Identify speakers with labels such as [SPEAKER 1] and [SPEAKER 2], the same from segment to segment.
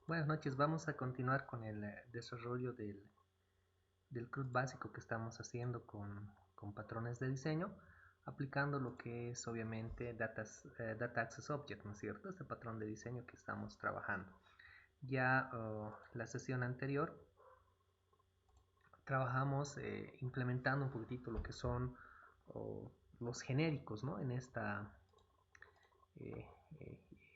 [SPEAKER 1] Buenas noches, vamos a continuar con el desarrollo del CRUD básico que estamos haciendo con patrones de diseño, aplicando lo que es obviamente Data Access Object, ¿no es cierto? Este patrón de diseño que estamos trabajando. Ya la sesión anterior trabajamos implementando un poquitito lo que son los genéricos, ¿no? Eh, eh,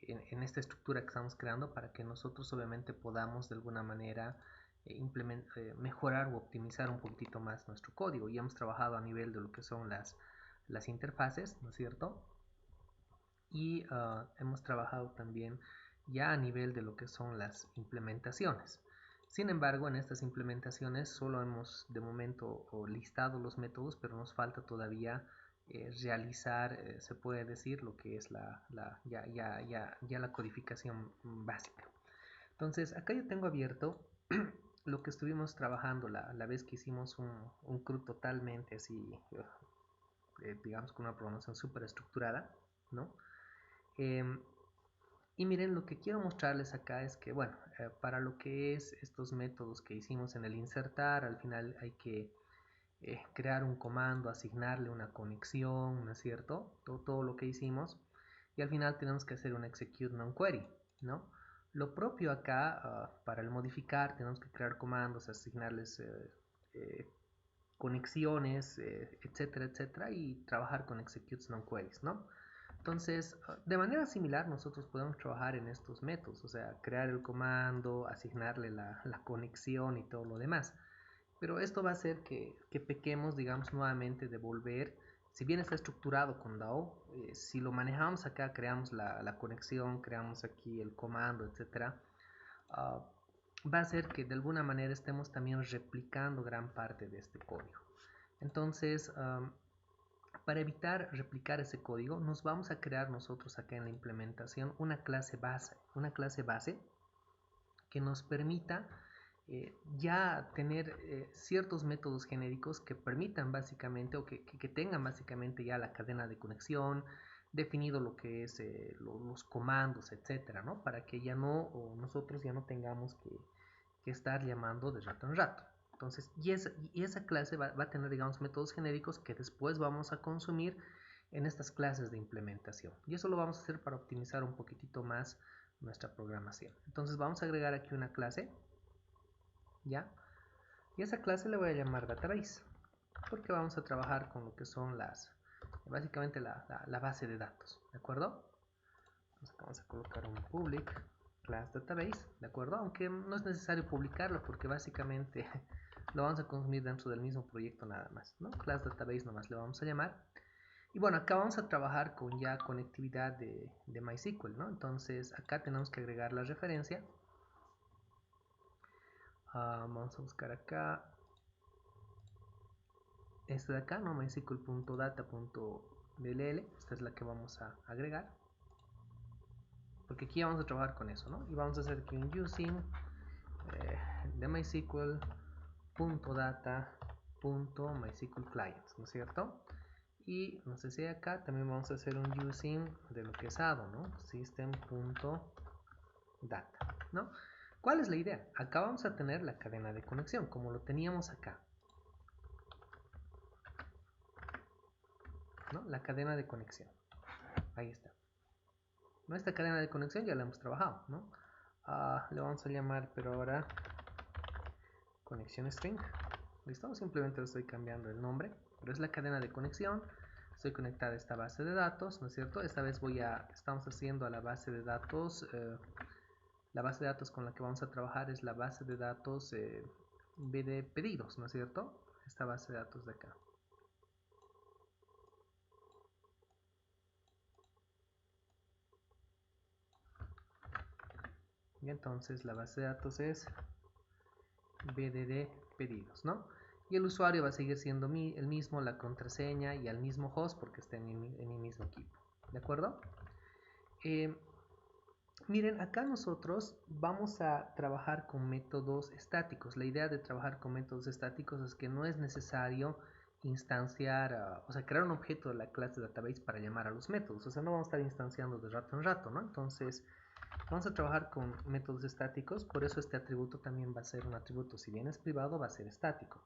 [SPEAKER 1] en esta estructura que estamos creando para que nosotros obviamente podamos de alguna manera mejorar o optimizar un poquitito más nuestro código. Ya hemos trabajado a nivel de lo que son las interfaces, ¿no es cierto? Y hemos trabajado también ya a nivel de lo que son las implementaciones. Sin embargo, en estas implementaciones solo hemos de momento listado los métodos, pero nos falta todavía realizar, se puede decir, lo que es ya la codificación básica. Entonces, acá yo tengo abierto lo que estuvimos trabajando la vez que hicimos un CRUD totalmente así, digamos, con una programación súper estructurada, ¿no? Eh, y miren, lo que quiero mostrarles acá es que, bueno, para lo que es estos métodos que hicimos en el insertar, al final hay que crear un comando, asignarle una conexión, ¿no es cierto? Todo lo que hicimos. Y al final tenemos que hacer un execute non-query, ¿no? Lo propio acá, para el modificar, tenemos que crear comandos, asignarles conexiones, etcétera, etcétera, y trabajar con executes non-queries, ¿no? Entonces, de manera similar, nosotros podemos trabajar en estos métodos, o sea, crear el comando, asignarle la conexión y todo lo demás. Pero esto va a hacer que pequemos, digamos, nuevamente de volver, si bien está estructurado con DAO, si lo manejamos acá, creamos la conexión, creamos aquí el comando, etcétera, uh, va a hacer que de alguna manera estemos también replicando gran parte de este código. Entonces, para evitar replicar ese código, nos vamos a crear nosotros acá en la implementación una clase base que nos permita ya tener ciertos métodos genéricos que permitan básicamente o que tengan básicamente ya la cadena de conexión, definido lo que es los comandos, etcétera, ¿no? Para que ya no, o nosotros ya no tengamos que estar llamando de rato en rato. Entonces, esa clase va a tener, digamos, métodos genéricos que después vamos a consumir en estas clases de implementación. Y eso lo vamos a hacer para optimizar un poquitito más nuestra programación. Entonces vamos a agregar aquí una clase, ¿ya? Y esa clase le voy a llamar database, porque vamos a trabajar con lo que son básicamente la base de datos, ¿de acuerdo? Entonces vamos a colocar un public class database, ¿de acuerdo? Aunque no es necesario publicarlo porque básicamente lo vamos a consumir dentro del mismo proyecto nada más, ¿no? Class database nomás le vamos a llamar. Y bueno, acá vamos a trabajar con ya conectividad de MySQL, ¿no? Entonces acá tenemos que agregar la referencia. Vamos a buscar acá esta de acá, ¿no? mysql.data.dll. Esta es la que vamos a agregar. Porque aquí vamos a trabajar con eso, ¿no? Y vamos a hacer aquí un using de mysql.data.mysql_client, ¿no es cierto? Y no sé si acá también vamos a hacer un using de lo que es ADO, ¿no? System.data, ¿no? ¿Cuál es la idea? Acá vamos a tener la cadena de conexión, como lo teníamos acá, ¿no? La cadena de conexión. Ahí está. Esta cadena de conexión ya la hemos trabajado, ¿no? Le vamos a llamar, pero ahora, conexión string. ¿Listo? Simplemente le estoy cambiando el nombre, pero es la cadena de conexión. Estoy conectada a esta base de datos, ¿no es cierto? Esta vez estamos haciendo a la base de datos. La base de datos con la que vamos a trabajar es la base de datos de pedidos, ¿no es cierto? Esta base de datos de acá. Y entonces la base de datos es BDD pedidos, ¿no? Y el usuario va a seguir siendo el mismo, la contraseña y al mismo host porque está en mi mismo equipo, ¿de acuerdo? Eh, Miren, acá nosotros vamos a trabajar con métodos estáticos. La idea de trabajar con métodos estáticos es que no es necesario instanciar, o sea, crear un objeto de la clase database para llamar a los métodos. O sea, no vamos a estar instanciando de rato en rato, ¿no? Entonces, Vamos a trabajar con métodos estáticos, por eso este atributo también va a ser un atributo, si bien es privado, va a ser estático.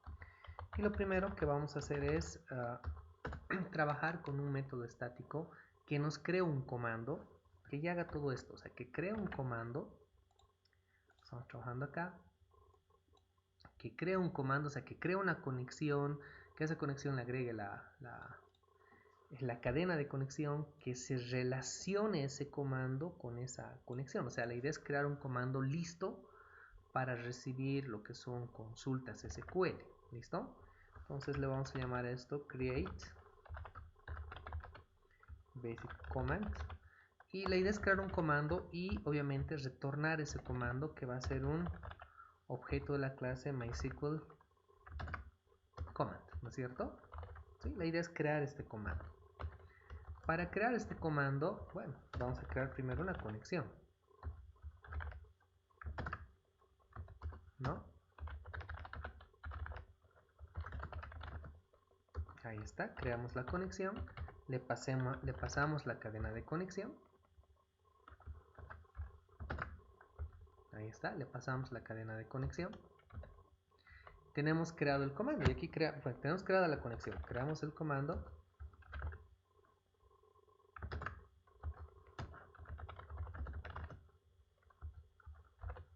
[SPEAKER 1] Y lo primero que vamos a hacer es trabajar con un método estático que nos cree un comando, que ya haga todo esto, o sea, que crea un comando, estamos trabajando acá, que crea un comando, o sea, que crea una conexión, que a esa conexión le agregue la cadena de conexión, que se relacione ese comando con esa conexión. O sea, la idea es crear un comando listo para recibir lo que son consultas SQL. ¿Listo? Entonces le vamos a llamar a esto create basic command. Y la idea es crear un comando y obviamente retornar ese comando que va a ser un objeto de la clase MySQL command, ¿no es cierto? ¿Sí? La idea es crear este comando. Para crear este comando, bueno, vamos a crear primero una conexión, ¿no? Ahí está, creamos la conexión, le pasamos la cadena de conexión. Ahí está, le pasamos la cadena de conexión. Tenemos creado el comando y aquí tenemos creada la conexión. Creamos el comando.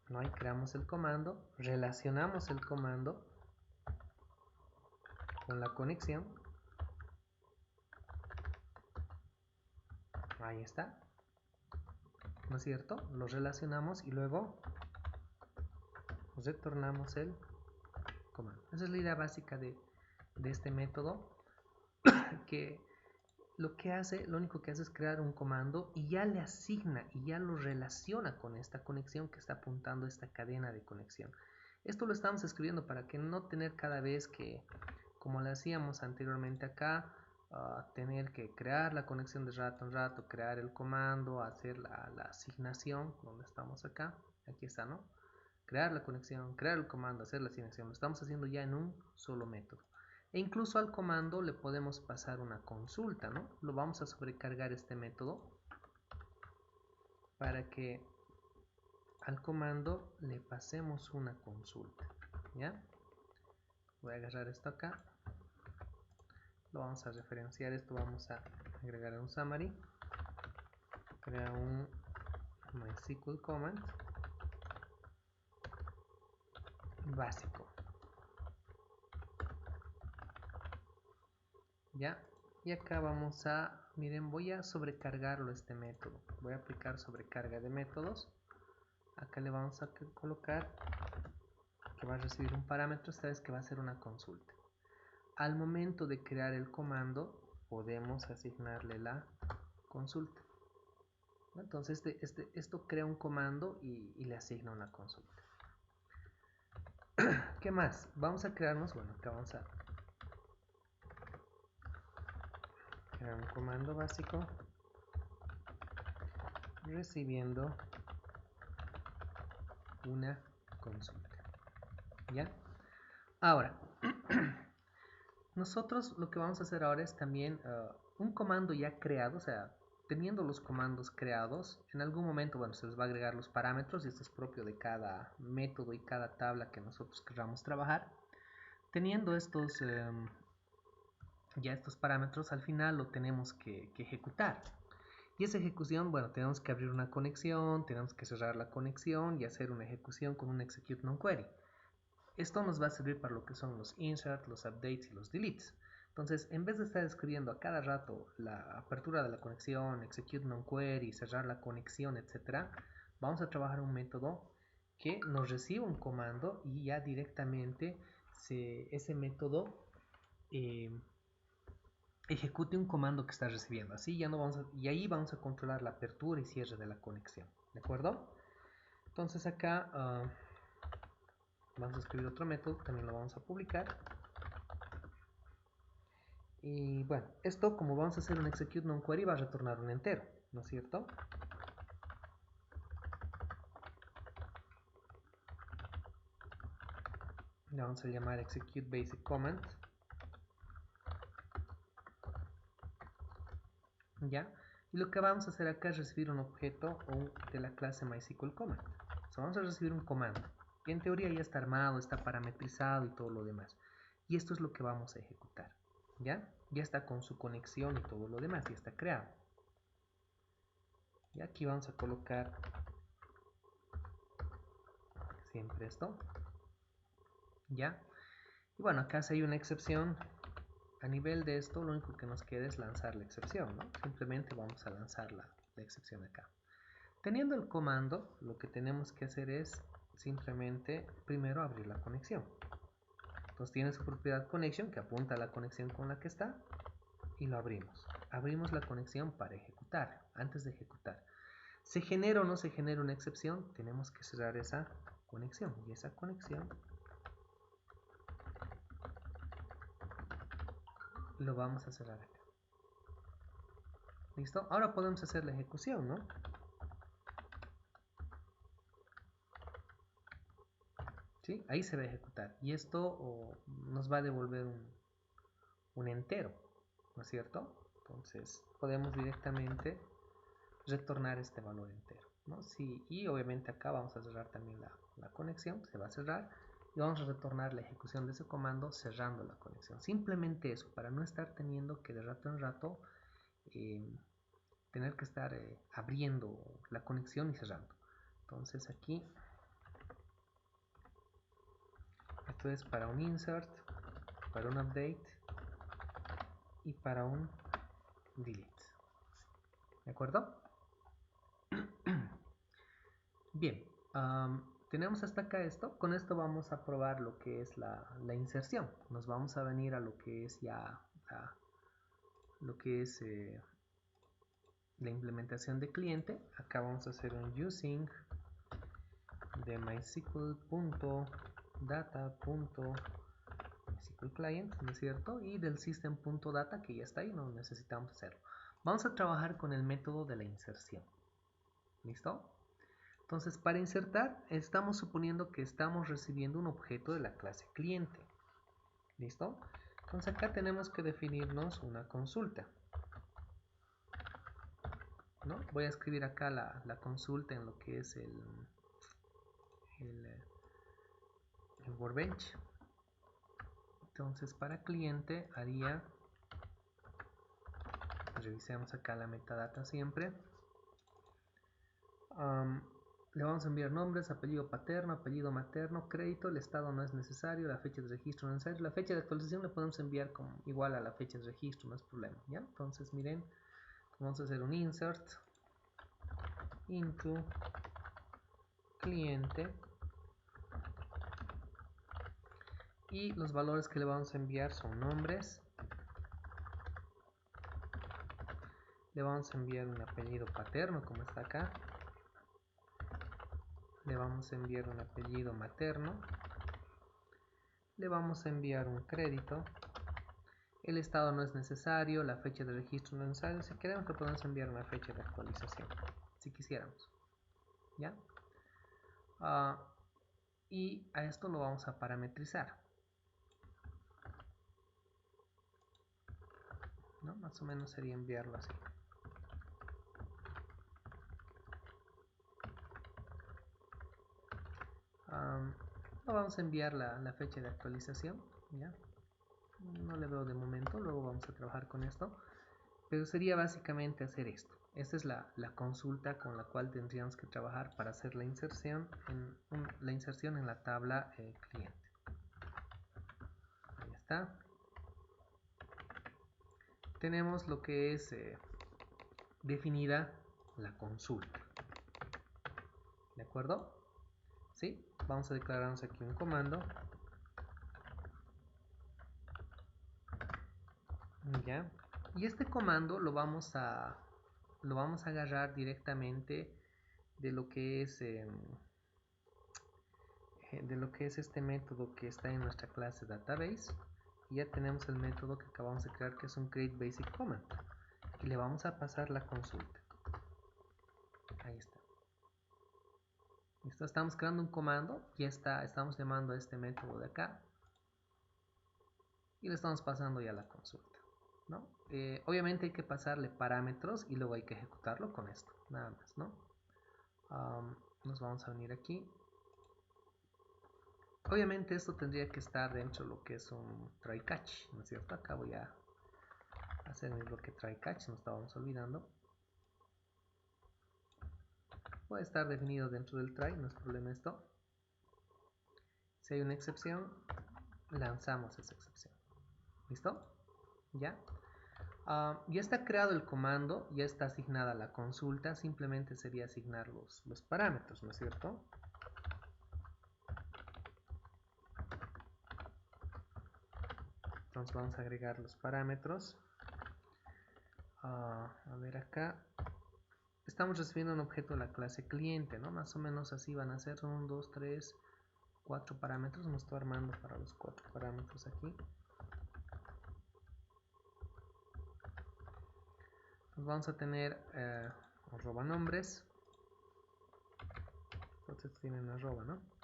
[SPEAKER 1] ¿No? Ahí creamos el comando, relacionamos el comando con la conexión. Ahí está, ¿no es cierto? Lo relacionamos y luego retornamos el comando. Esa es la idea básica de este método, que lo único que hace es crear un comando y ya le asigna y ya lo relaciona con esta conexión que está apuntando esta cadena de conexión. Esto lo estamos escribiendo para que no tener cada vez que, como lo hacíamos anteriormente acá, tener que crear la conexión de rato en rato, crear el comando, hacer la asignación, donde estamos acá, aquí está, ¿no? Crear la conexión, crear el comando, hacer la asignación, lo estamos haciendo ya en un solo método. E incluso al comando le podemos pasar una consulta, ¿no? Lo vamos a sobrecargar este método para que al comando le pasemos una consulta, ¿ya? Voy a agarrar esto acá, lo vamos a referenciar, esto vamos a agregar un summary, crear un MySQL command básico, ¿ya? Y acá vamos a, miren, voy a sobrecargarlo este método, voy a aplicar sobrecarga de métodos. Acá le vamos a colocar que va a recibir un parámetro, esta vez que va a ser una consulta. Al momento de crear el comando, podemos asignarle la consulta. Entonces esto crea un comando y le asigna una consulta. ¿Qué más? Vamos a crearnos, bueno, acá vamos a crear un comando básico recibiendo una consulta. ¿Ya? Ahora, nosotros lo que vamos a hacer ahora es también un comando ya creado, o sea, teniendo los comandos creados, en algún momento, bueno, se les va a agregar los parámetros y esto es propio de cada método y cada tabla que nosotros queramos trabajar. Teniendo estos parámetros, al final lo tenemos que ejecutar. Y esa ejecución, bueno, tenemos que abrir una conexión, tenemos que cerrar la conexión y hacer una ejecución con un execute non-query. Esto nos va a servir para lo que son los inserts, los updates y los deletes. Entonces, en vez de estar escribiendo a cada rato la apertura de la conexión, execute non-query, cerrar la conexión, etc., vamos a trabajar un método que nos reciba un comando y ya directamente ese método ejecute un comando que está recibiendo. Así ya no vamos y ahí vamos a controlar la apertura y cierre de la conexión. ¿De acuerdo? Entonces acá vamos a escribir otro método, también lo vamos a publicar. Y bueno, esto como vamos a hacer un execute non-query va a retornar un entero, ¿no es cierto? Le vamos a llamar execute basic command. ¿Ya? Y lo que vamos a hacer acá es recibir un objeto de la clase MySQL Command. Vamos a recibir un comando. Y en teoría ya está armado, está parametrizado y todo lo demás. Y esto es lo que vamos a ejecutar. ¿Ya? Ya está con su conexión y todo lo demás. Ya está creado. Y aquí vamos a colocar siempre esto. ¿Ya? Y bueno, acá si hay una excepción. A nivel de esto, lo único que nos queda es lanzar la excepción, ¿no? Simplemente vamos a lanzar la excepción acá. Teniendo el comando, lo que tenemos que hacer es simplemente primero abrir la conexión. Entonces tiene su propiedad connection que apunta a la conexión con la que está y lo abrimos. Abrimos la conexión para ejecutar, antes de ejecutar. ¿Se genera o no se genera una excepción? Tenemos que cerrar esa conexión y esa conexión lo vamos a cerrar acá. ¿Listo? Ahora podemos hacer la ejecución, ¿no? ¿Sí? Ahí se va a ejecutar. Y esto nos va a devolver un entero, ¿no es cierto? Entonces podemos directamente retornar este valor entero, ¿no? Sí, y obviamente acá vamos a cerrar también la conexión, se va a cerrar. Y vamos a retornar la ejecución de ese comando cerrando la conexión. Simplemente eso, para no estar teniendo que de rato en rato tener que estar abriendo la conexión y cerrando. Entonces aquí esto es para un insert, para un update y para un delete. ¿De acuerdo? Bien, tenemos hasta acá esto. Con esto vamos a probar lo que es la inserción. Nos vamos a venir a lo que es ya la implementación de cliente. Acá vamos a hacer un using de mysql.data.mysql client, ¿no es cierto? Y del system.data, que ya está ahí, no necesitamos hacerlo. Vamos a trabajar con el método de la inserción. ¿Listo? Entonces, para insertar, estamos suponiendo que estamos recibiendo un objeto de la clase cliente. ¿Listo? Entonces acá tenemos que definirnos una consulta, ¿no? Voy a escribir acá la consulta en lo que es el workbench. Entonces para cliente haría, revisemos acá la metadata siempre. Le vamos a enviar nombres, apellido paterno, apellido materno, crédito, el estado no es necesario, la fecha de registro no es necesario, la fecha de actualización le podemos enviar como igual a la fecha de registro, no es problema, ¿ya? Entonces miren, vamos a hacer un insert into cliente y los valores que le vamos a enviar son nombres, le vamos a enviar un apellido paterno como está acá, le vamos a enviar un apellido materno, le vamos a enviar un crédito, el estado no es necesario, la fecha de registro no es necesario, si queremos le podemos enviar una fecha de actualización, si quisiéramos, ¿ya? Y a esto lo vamos a parametrizar, ¿no? Más o menos sería enviarlo así. No vamos a enviar la fecha de actualización, ¿ya? No le veo de momento, luego vamos a trabajar con esto, pero sería básicamente hacer esto. Esta es la consulta con la cual tendríamos que trabajar para hacer la inserción en la tabla cliente. Ahí está. Tenemos lo que es definida la consulta. ¿De acuerdo? ¿Sí? Vamos a declararnos aquí un comando. ¿Ya? Y este comando lo vamos a agarrar directamente de lo que es este método que está en nuestra clase database. Y ya tenemos el método que acabamos de crear, que es un create basic command, y le vamos a pasar la consulta. Ahí está. Listo, estamos creando un comando, ya está, estamos llamando a este método de acá y le estamos pasando ya la consulta. ¿no? Obviamente hay que pasarle parámetros y luego hay que ejecutarlo con esto, nada más, ¿no? Nos vamos a venir aquí. Obviamente esto tendría que estar dentro de lo que es un try catch, ¿no es cierto? Acá voy a hacer mi bloque try catch, nos estábamos olvidando. Puede estar definido dentro del try, no es problema esto. Si hay una excepción, lanzamos esa excepción. ¿Listo? ¿Ya? Ya está creado el comando, ya está asignada la consulta, simplemente sería asignar los parámetros, ¿no es cierto? Entonces vamos a agregar los parámetros. A ver acá. Estamos recibiendo un objeto de la clase cliente, ¿no? Más o menos así van a ser, son 1, 2, 3, 4 parámetros. Me estoy armando para los 4 parámetros aquí. Entonces vamos a tener arroba nombres. Entonces tienen arroba, ¿no?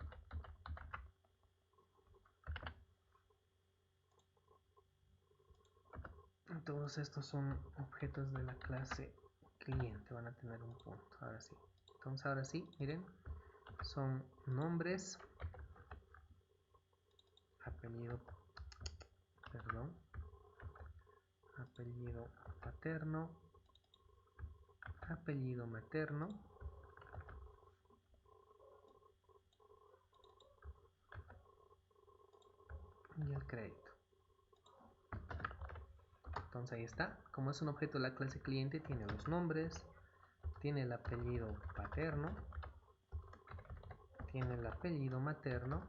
[SPEAKER 1] Todos estos son objetos de la clase cliente, van a tener un punto, ahora sí. Entonces ahora sí, miren, son nombres, apellido, perdón, apellido paterno, apellido materno, y el crédito. Entonces ahí está, como es un objeto de la clase cliente, tiene los nombres, tiene el apellido paterno, tiene el apellido materno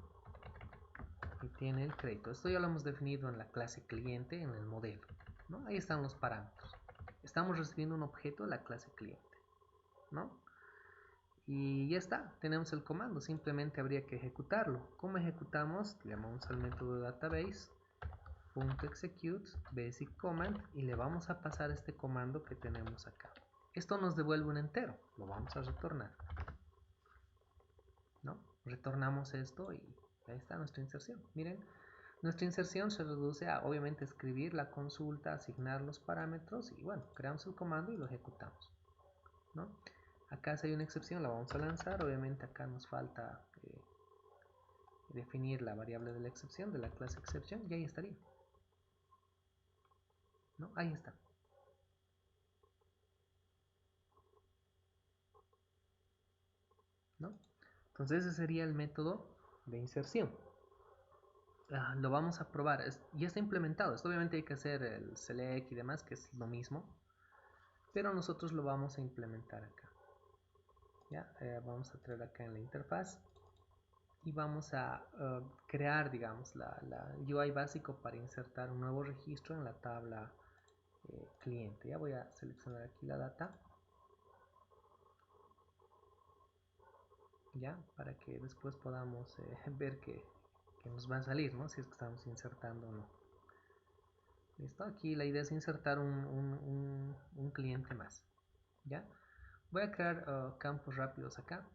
[SPEAKER 1] y tiene el crédito. Esto ya lo hemos definido en la clase cliente, en el modelo, ¿no? Ahí están los parámetros. Estamos recibiendo un objeto de la clase cliente, ¿no? Y ya está, tenemos el comando, simplemente habría que ejecutarlo. ¿Cómo ejecutamos? Le llamamos al método database .execute basic command y le vamos a pasar este comando que tenemos acá. Esto nos devuelve un entero, lo vamos a retornar, ¿no? Retornamos esto y ahí está nuestra inserción. Miren, nuestra inserción se reduce a obviamente escribir la consulta, asignar los parámetros y bueno, creamos el comando y lo ejecutamos, ¿no? Acá si hay una excepción la vamos a lanzar, obviamente acá nos falta definir la variable de la excepción, de la clase exception, y ahí estaría, ¿no? Ahí está. ¿No? Entonces ese sería el método de inserción. Lo vamos a probar, ya está implementado, esto obviamente hay que hacer el select y demás, que es lo mismo, pero nosotros lo vamos a implementar acá. ¿Ya? Vamos a traer acá en la interfaz y vamos a crear, digamos, la UI básico para insertar un nuevo registro en la tabla cliente. Ya voy a seleccionar aquí la data, ya, para que después podamos ver que nos va a salir, ¿no? Si es que estamos insertando o no. Listo, aquí la idea es insertar un cliente más, ¿ya? Voy a crear campos rápidos acá.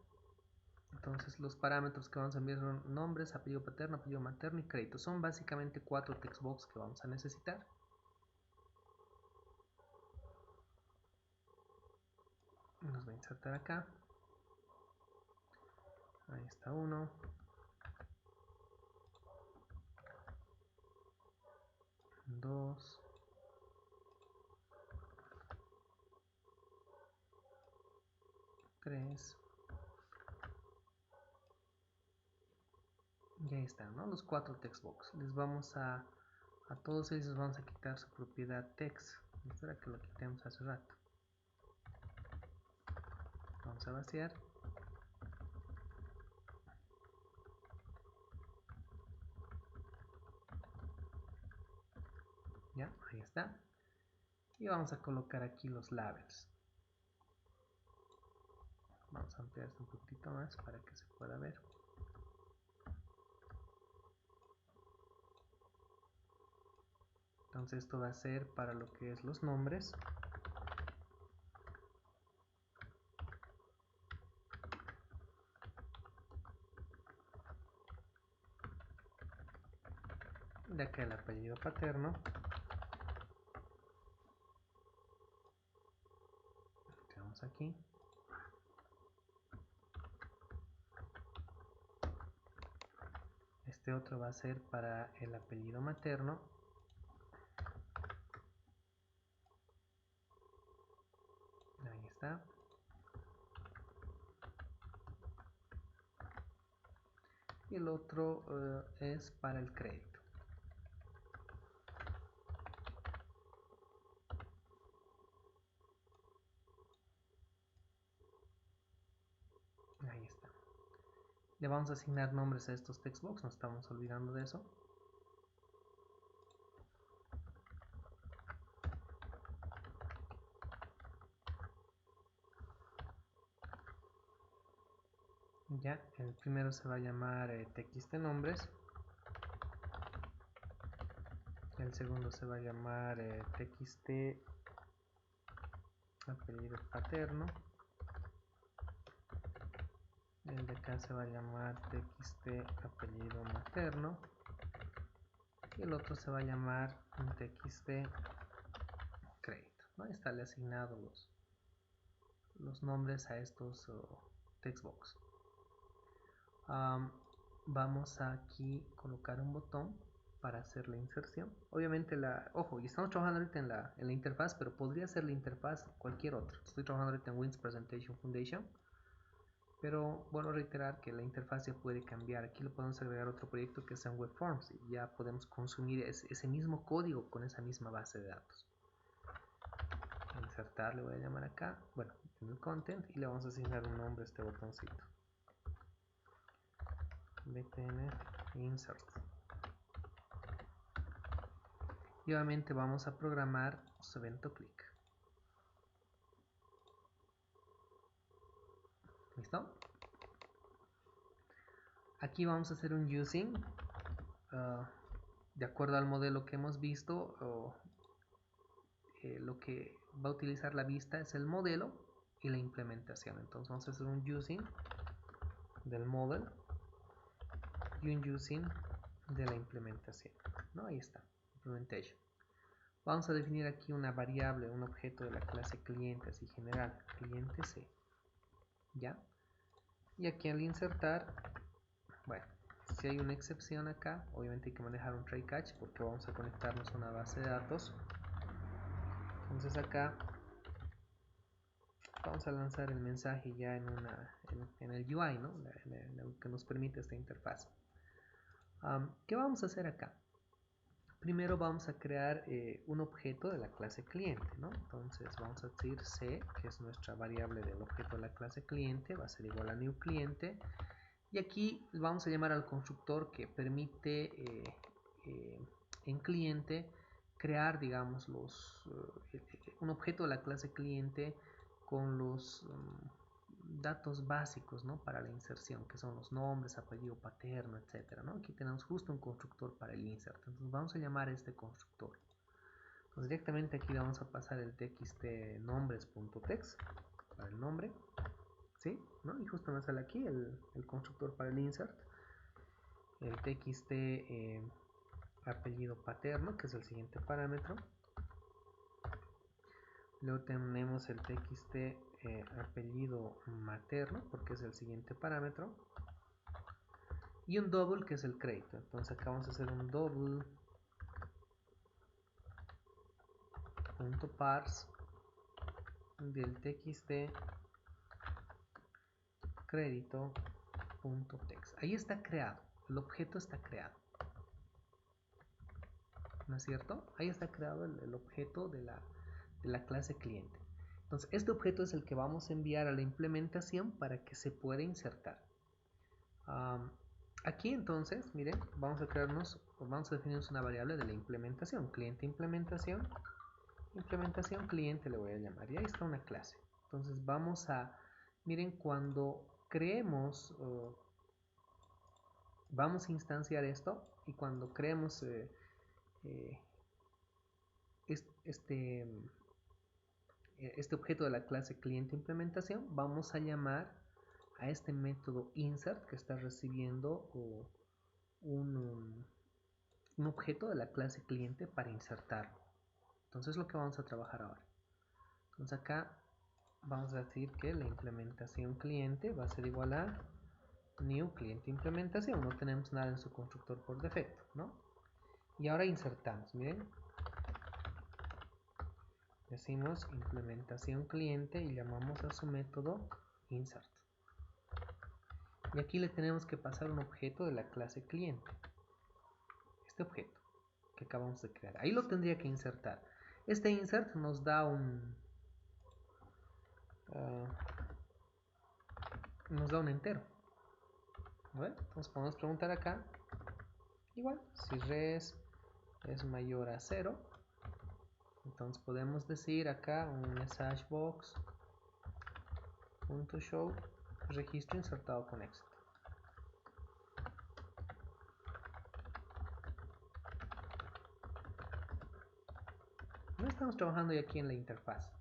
[SPEAKER 1] Entonces los parámetros que vamos a enviar son nombres, apellido paterno, apellido materno y crédito. Son básicamente 4 textbox que vamos a necesitar. Nos voy a insertar acá. Ahí está uno. 2. 3. Y ahí están, ¿no? Los 4 textbox. Les vamos a todos ellos vamos a quitar su propiedad text. Espera que lo quitemos hace rato. Vamos a vaciar. Ya, ahí está. Y vamos a colocar aquí los labels. Vamos a ampliar esto un poquito más para que se pueda ver. Entonces esto va a ser para lo que es los nombres. De acá el apellido paterno. aquí. Este otro va a ser para el apellido materno. Ahí está. Y el otro es para el crédito. Ahí está. Le vamos a asignar nombres a estos textbox, no estamos olvidando de eso. Ya, el primero se va a llamar txt nombres. El segundo se va a llamar txt apellido paterno. El de acá se va a llamar txt apellido materno. Y el otro se va a llamar txt crédito, ¿no? Está asignado los nombres a estos textbox. Vamos a aquí colocar un botón para hacer la inserción. Obviamente ojo, y estamos trabajando ahorita en la interfaz, pero podría ser la interfaz cualquier otra. Estoy trabajando ahorita en Wins Presentation Foundation, pero vuelvo a reiterar que la interfaz ya puede cambiar. Aquí le podemos agregar otro proyecto que sea en Web Forms y ya podemos consumir ese mismo código con esa misma base de datos. Insertar le voy a llamar acá, bueno, en el content, y le vamos a asignar un nombre a este botoncito. btn insert. Y obviamente vamos a programar su evento click. ¿Listo? Aquí vamos a hacer un using de acuerdo al modelo que hemos visto. Lo que va a utilizar la vista es el modelo y la implementación. Entonces vamos a hacer un using del model y un using de la implementación, ¿no? Ahí está, implementation. Vamos a definir aquí una variable, un objeto de la clase cliente, así general, cliente C, ¿ya? Y aquí al insertar, bueno, si hay una excepción acá, obviamente hay que manejar un try catch porque vamos a conectarnos a una base de datos. Entonces acá vamos a lanzar el mensaje ya en el UI, ¿no? Que nos permite esta interfaz. ¿Qué vamos a hacer acá? Primero vamos a crear un objeto de la clase cliente, ¿no? Entonces vamos a decir C, que es nuestra variable del objeto de la clase cliente, va a ser igual a new cliente. Y aquí vamos a llamar al constructor que permite en cliente crear, digamos, un objeto de la clase cliente con los datos básicos, ¿no? Para la inserción, que son los nombres, apellido paterno, etcétera, ¿no? Aquí tenemos justo un constructor para el insert. Entonces vamos a llamar a este constructor. Entonces directamente aquí vamos a pasar el txt nombres.text para el nombre, ¿sí? ¿No? Y justo me sale aquí el constructor para el insert. El txt apellido paterno, que es el siguiente parámetro. Luego tenemos el txt apellido materno, porque es el siguiente parámetro. Y un double, que es el crédito. Entonces acá vamos a hacer un double punto parse del txt crédito punto text. Ahí está creado, el objeto está creado, ¿no es cierto? Ahí está creado el objeto de la clase cliente. Entonces este objeto es el que vamos a enviar a la implementación para que se pueda insertar. Aquí entonces, miren, vamos a definirnos una variable de la implementación, cliente implementación cliente le voy a llamar, y ahí está una clase. Entonces miren, cuando creemos, vamos a instanciar esto, y cuando creemos este objeto de la clase cliente implementación, vamos a llamar a este método insert que está recibiendo un objeto de la clase cliente para insertarlo. Entonces es lo que vamos a trabajar ahora. Entonces acá vamos a decir que la implementación cliente va a ser igual a new cliente implementación. No tenemos nada en su constructor por defecto, ¿no? Y ahora insertamos, miren. Decimos implementación cliente y llamamos a su método insert. Y aquí le tenemos que pasar un objeto de la clase cliente. Este objeto que acabamos de crear. Ahí lo tendría que insertar. Este insert nos da un entero. ¿Vale? Entonces podemos preguntar acá. Igual, si res es mayor a 0. Entonces podemos decir acá un message box.show registro insertado con éxito. No estamos trabajando ya aquí en la interfaz.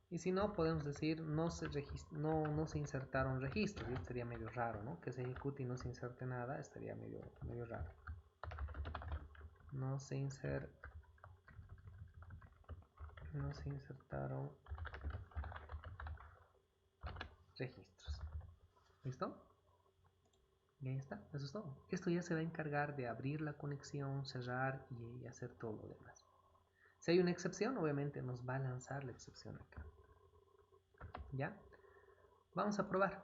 [SPEAKER 1] Y si no, podemos decir no se insertaron registros. Y esto sería medio raro, ¿no? Que se ejecute y no se inserte nada, estaría medio raro. No se insertaron registros. ¿Listo? Y ahí está, eso es todo. Esto ya se va a encargar de abrir la conexión, cerrar y hacer todo lo demás. Si hay una excepción, obviamente nos va a lanzar la excepción acá. ¿Ya? Vamos a probar.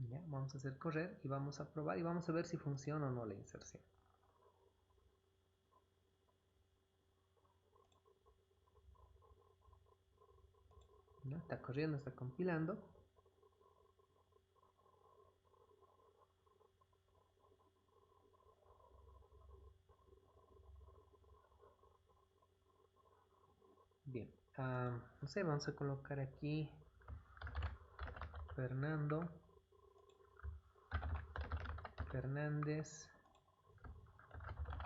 [SPEAKER 1] ¿Ya? Vamos a hacer correr y vamos a probar y vamos a ver si funciona o no la inserción. ¿No? Está corriendo, está compilando. Bien, no sé, vamos a colocar aquí Fernando Fernández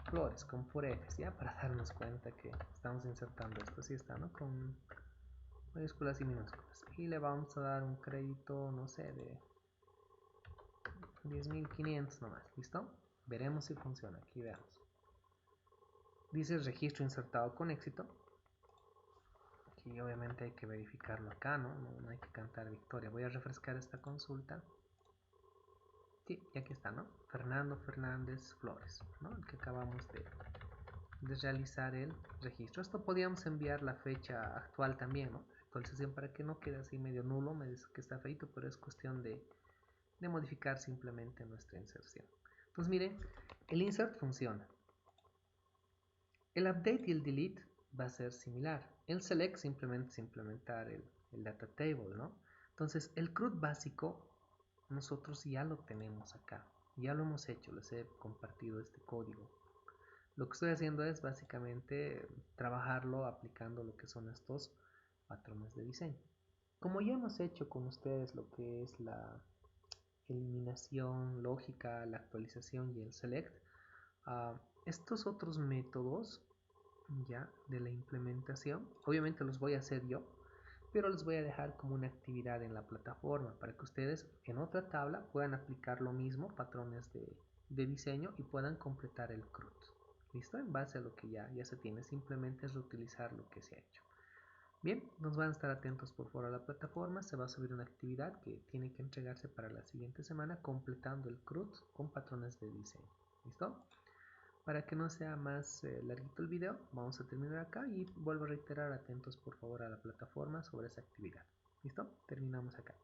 [SPEAKER 1] Flores con pureles, ya para darnos cuenta que estamos insertando esto. Así está, ¿no? Con mayúsculas y minúsculas. Y le vamos a dar un crédito, no sé, de 10.500 nomás. ¿Listo? Veremos si funciona. Aquí veamos. Dice registro insertado con éxito. Aquí obviamente hay que verificarlo acá, ¿no? No hay que cantar victoria. Voy a refrescar esta consulta. Sí, y aquí está, ¿no? Fernando Fernández Flores, ¿no? El que acabamos de realizar el registro. Esto podríamos enviar la fecha actual también, ¿no? Actualización para que no quede así medio nulo. Me dice que está feito, pero es cuestión de modificar simplemente nuestra inserción. Entonces miren, el insert funciona. El update y el delete va a ser similar. El select simplemente es implementar el data table, ¿no? Entonces el CRUD básico nosotros ya lo tenemos acá. Ya lo hemos hecho, les he compartido este código. Lo que estoy haciendo es básicamente trabajarlo aplicando lo que son estos patrones de diseño. Como ya hemos hecho con ustedes lo que es la eliminación lógica, la actualización y el select, estos otros métodos ya de la implementación, obviamente los voy a hacer yo, pero les voy a dejar como una actividad en la plataforma para que ustedes en otra tabla puedan aplicar lo mismo, patrones de diseño y puedan completar el CRUD. ¿Listo? En base a lo que ya se tiene, simplemente es reutilizar lo que se ha hecho. Bien, nos van a estar atentos por favor a la plataforma, se va a subir una actividad que tiene que entregarse para la siguiente semana completando el CRUD con patrones de diseño. ¿Listo? Para que no sea más larguito el video, vamos a terminar acá y vuelvo a reiterar, atentos por favor a la plataforma sobre esa actividad. ¿Listo? Terminamos acá.